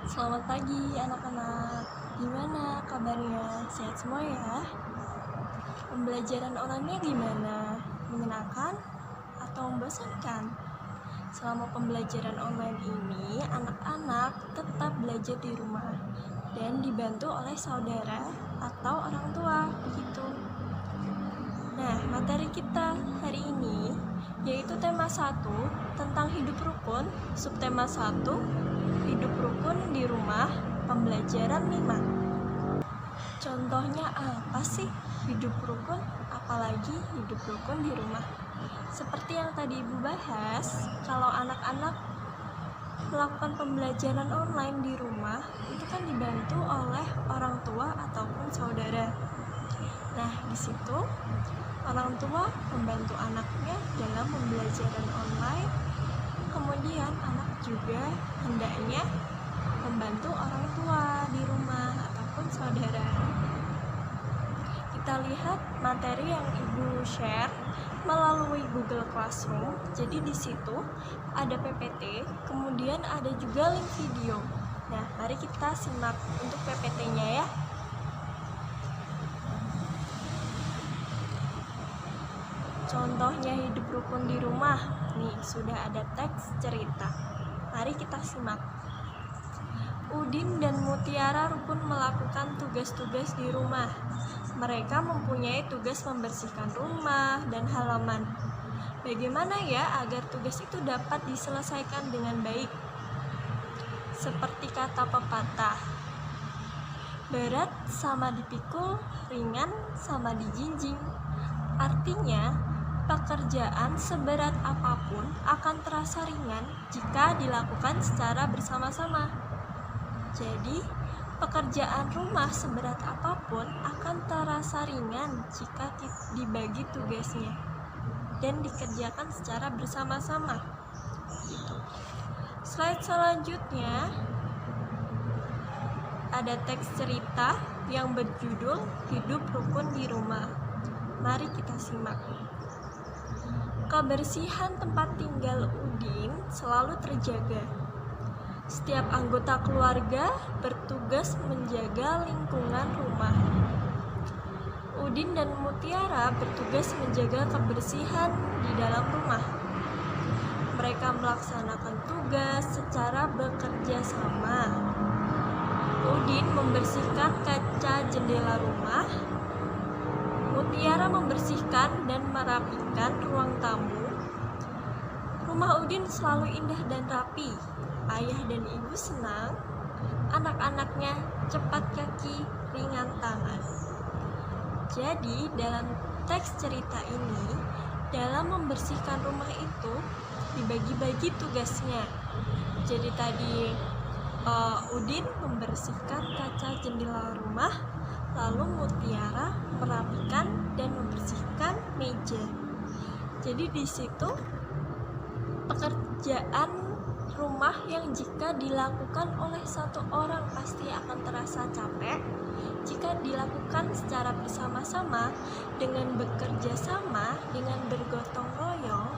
Selamat pagi anak-anak. Gimana kabarnya? Sehat semua ya? Pembelajaran online-nya gimana? Menyenangkan atau membosankan? Selama pembelajaran online ini, anak-anak tetap belajar di rumah dan dibantu oleh saudara atau orang tua, begitu. Nah, materi kita hari ini yaitu tema 1 tentang hidup rukun, subtema 1 hidup rukun di rumah, pembelajaran 5. Contohnya apa sih hidup rukun, apalagi hidup rukun di rumah? Seperti yang tadi Ibu bahas, kalau anak-anak melakukan pembelajaran online di rumah, itu kan dibantu oleh orang tua ataupun saudara. Nah, di situ orang tua membantu anaknya dalam pembelajaran online, kemudian anak juga hendaknya membantu orang tua di rumah ataupun saudara. Kita lihat materi yang Ibu share melalui Google Classroom. Jadi di situ ada PPT, kemudian ada juga link video. Nah, mari kita simak untuk PPT-nya ya. Contohnya hidup rukun di rumah. Nih, sudah ada teks cerita. Mari kita simak. Udin dan Mutiara rukun melakukan tugas-tugas di rumah. Mereka mempunyai tugas membersihkan rumah dan halaman. Bagaimana ya agar tugas itu dapat diselesaikan dengan baik? Seperti kata pepatah, berat sama dipikul, ringan sama dijinjing. Artinya, pekerjaan seberat apapun akan terasa ringan jika dilakukan secara bersama-sama. Jadi, pekerjaan rumah seberat apapun akan terasa ringan jika dibagi tugasnya dan dikerjakan secara bersama-sama. Gitu. Slide selanjutnya ada teks cerita yang berjudul Hidup Rukun di Rumah. Mari kita simak. Kebersihan tempat tinggal Udin selalu terjaga. Setiap anggota keluarga bertugas menjaga lingkungan rumah. Udin dan Mutiara bertugas menjaga kebersihan di dalam rumah. Mereka melaksanakan tugas secara bekerja sama. Udin membersihkan kaca jendela rumah. Mutiara membersihkan dan merapikan ruang tamu. Rumah Udin selalu indah dan rapi. Ayah dan ibu senang. Anak-anaknya cepat kaki, ringan tangan. Jadi, dalam teks cerita ini, dalam membersihkan rumah itu dibagi-bagi tugasnya. Jadi tadi Udin membersihkan kaca jendela rumah, lalu Mutiara merapikan dan membersihkan meja. Jadi di situ pekerjaan rumah yang jika dilakukan oleh satu orang pasti akan terasa capek. Jika dilakukan secara bersama-sama dengan bekerja sama, dengan bergotong royong,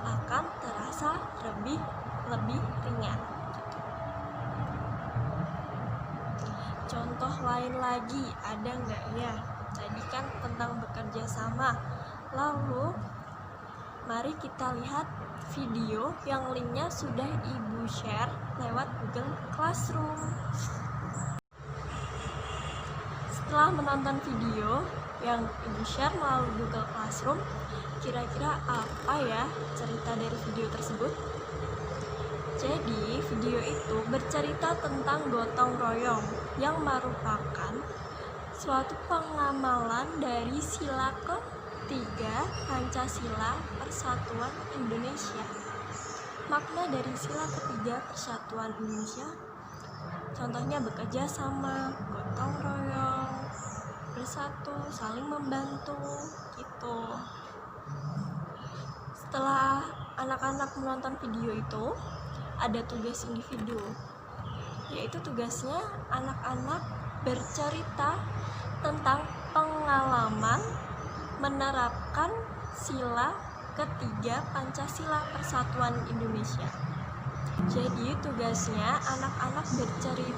akan terasa lebih ringan. Contoh lain lagi ada nggak ya? Tadi kan tentang bekerja sama. Lalu mari kita lihat video yang linknya sudah Ibu share lewat Google Classroom. Setelah menonton video yang Ibu share melalui Google Classroom, kira-kira apa ya cerita dari video tersebut? Jadi, video itu bercerita tentang gotong royong yang merupakan suatu pengamalan dari sila ketiga Pancasila Persatuan Indonesia. Makna dari sila ketiga Persatuan Indonesia, contohnya bekerja sama, gotong royong, bersatu, saling membantu, gitu. Setelah anak-anak menonton video itu, ada tugas individu, yaitu tugasnya anak-anak bercerita tentang pengalaman menerapkan sila ketiga Pancasila Persatuan Indonesia. Jadi tugasnya anak-anak bercerita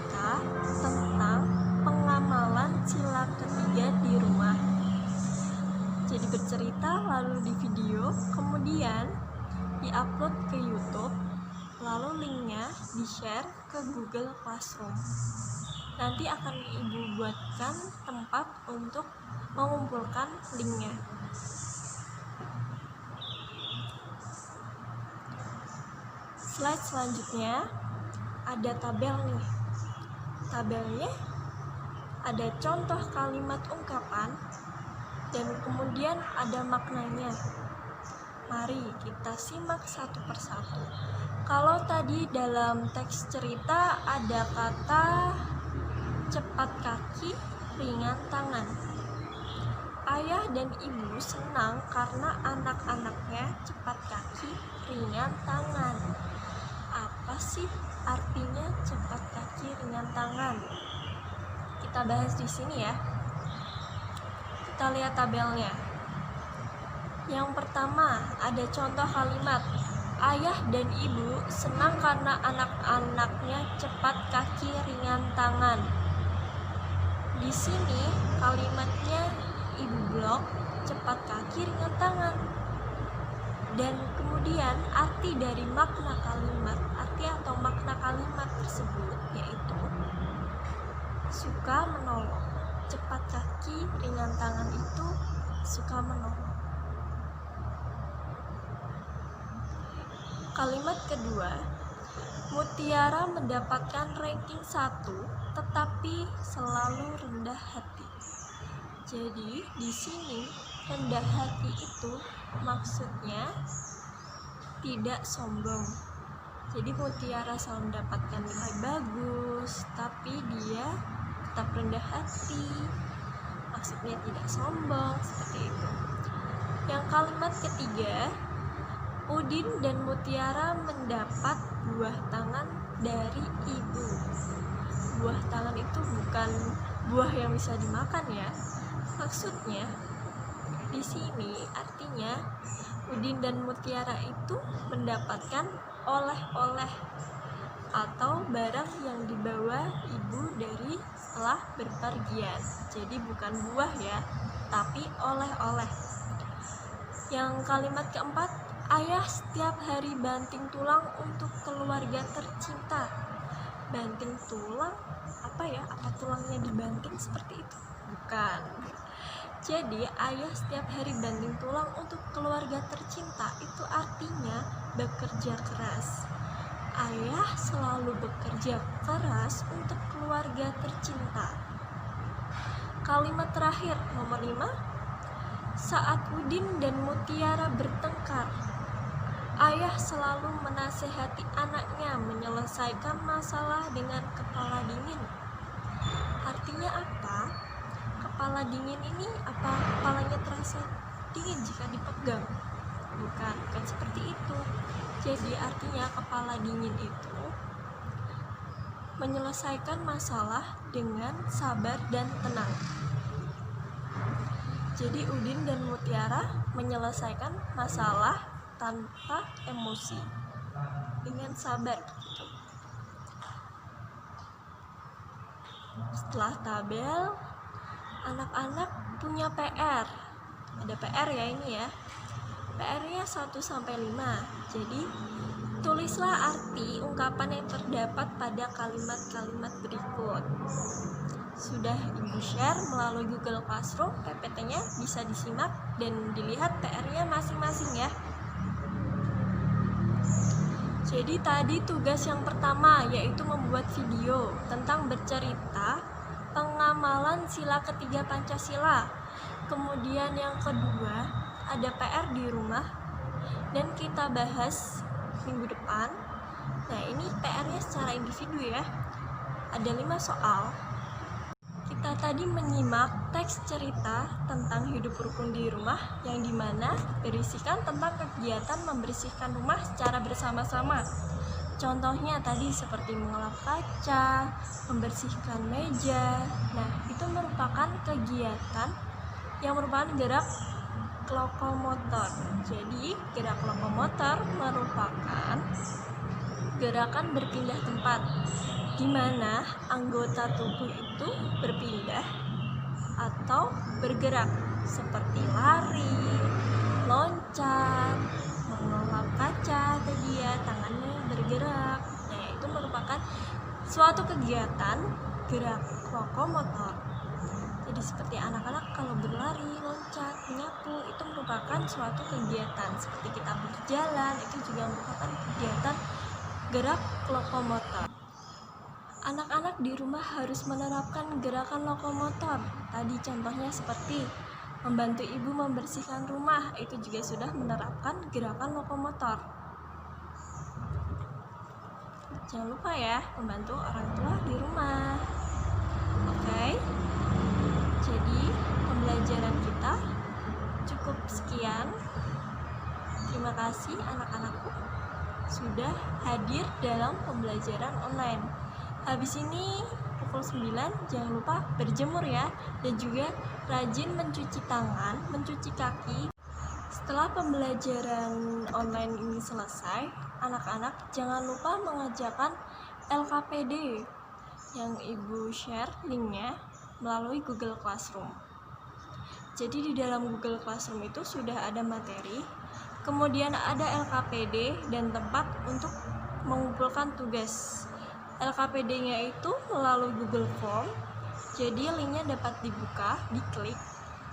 cerita lalu di video, kemudian diupload ke YouTube, lalu linknya di-share ke Google Classroom. Nanti akan Ibu buatkan tempat untuk mengumpulkan linknya. Slide selanjutnya ada tabel nih. Tabelnya ada contoh kalimat ungkapan dan kemudian ada maknanya. Mari kita simak satu persatu. Kalau tadi dalam teks cerita ada kata cepat kaki, ringan tangan. Ayah dan ibu senang karena anak-anaknya cepat kaki, ringan tangan. Apa sih artinya cepat kaki, ringan tangan? Kita bahas di sini ya. Kita lihat tabelnya. Yang pertama, ada contoh kalimat. Ayah dan ibu senang karena anak-anaknya cepat kaki, ringan tangan. Di sini kalimatnya Ibu blok cepat kaki, ringan tangan. Dan kemudian arti dari makna kalimat, arti atau makna kalimat tersebut yaitu suka menolong. Cepat kaki, ringan tangan itu suka menolong. Kalimat kedua, Mutiara mendapatkan ranking 1 tetapi selalu rendah hati. Jadi di sini rendah hati itu maksudnya tidak sombong. Jadi Mutiara selalu mendapatkan nilai bagus tapi dia tetap rendah hati. Maksudnya tidak sombong, seperti itu. Yang kalimat ketiga, Udin dan Mutiara mendapat buah tangan dari ibu. Buah tangan itu bukan buah yang bisa dimakan ya. Maksudnya di sini artinya Udin dan Mutiara itu mendapatkan oleh-oleh atau barang yang dibawa ibu dari setelah berpergian. Jadi bukan buah ya, tapi oleh-oleh. Yang kalimat keempat, ayah setiap hari banting tulang untuk keluarga tercinta. Banting tulang, apa ya? Apa tulangnya dibanting seperti itu? Bukan. Jadi ayah setiap hari banting tulang untuk keluarga tercinta itu artinya bekerja keras. Ayah selalu bekerja keras untuk keluarga tercinta. Kalimat terakhir nomor 5, saat Udin dan Mutiara bertengkar, ayah selalu menasehati anaknya menyelesaikan masalah dengan kepala dingin. Artinya apa? Kepala dingin ini apa kepalanya terasa dingin jika dipegang? Bukan seperti itu. Jadi artinya kepala dingin itu menyelesaikan masalah dengan sabar dan tenang. Jadi Udin dan Mutiara menyelesaikan masalah tanpa emosi, dengan sabar gitu. Setelah tabel, anak-anak punya PR. Ada PR ya ini ya. PR-nya 1-5. Jadi tulislah arti ungkapan yang terdapat pada kalimat-kalimat berikut. Sudah Ibu share melalui Google Classroom, PPT-nya bisa disimak dan dilihat PR-nya masing-masing ya. Jadi tadi tugas yang pertama yaitu membuat video tentang bercerita pengamalan sila ketiga Pancasila. Kemudian yang kedua ada PR di rumah dan kita bahas minggu depan. Nah ini PR-nya secara individu ya. Ada 5 soal. Kita tadi menyimak teks cerita tentang hidup rukun di rumah yang dimana berisikan tentang kegiatan membersihkan rumah secara bersama-sama. Contohnya tadi seperti mengelap kaca, membersihkan meja. Nah, itu merupakan kegiatan yang merupakan gerak lokomotor. Jadi, gerak lokomotor merupakan gerakan berpindah tempat, di mana anggota tubuh itu berpindah atau bergerak. seperti lari, loncat, mengelap kaca tadi ya, tangannya bergerak. Nah, itu merupakan suatu kegiatan gerak lokomotor. Jadi seperti anak-anak kalau berlari, loncat, menyapu, itu merupakan suatu kegiatan. Seperti kita berjalan, itu juga merupakan kegiatan gerak lokomotor. Anak-anak di rumah harus menerapkan gerakan lokomotor. Tadi contohnya seperti membantu ibu membersihkan rumah, itu juga sudah menerapkan gerakan lokomotor. Jangan lupa ya, membantu orang tua di rumah. Oke. Jadi, pembelajaran kita cukup sekian. Terima kasih anak-anakku sudah hadir dalam pembelajaran online. Habis ini pukul 9 jangan lupa berjemur ya, dan juga rajin mencuci tangan, mencuci kaki. Setelah pembelajaran online ini selesai, anak-anak jangan lupa mengerjakan LKPD yang ibu share linknya melalui Google Classroom. Jadi di dalam Google Classroom itu sudah ada materi, kemudian ada LKPD dan tempat untuk mengumpulkan tugas. LKPD-nya itu melalui Google Form, jadi linknya dapat dibuka, diklik,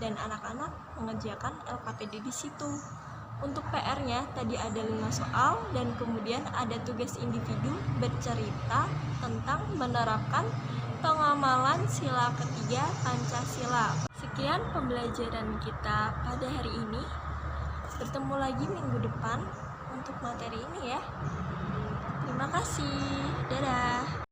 dan anak-anak mengerjakan LKPD di situ. Untuk PR-nya tadi ada 5 soal dan kemudian ada tugas individu bercerita tentang menerapkan pengamalan sila ketiga Pancasila. Sekian pembelajaran kita pada hari ini. Bertemu lagi minggu depan untuk materi ini ya. Terima kasih. Dadah.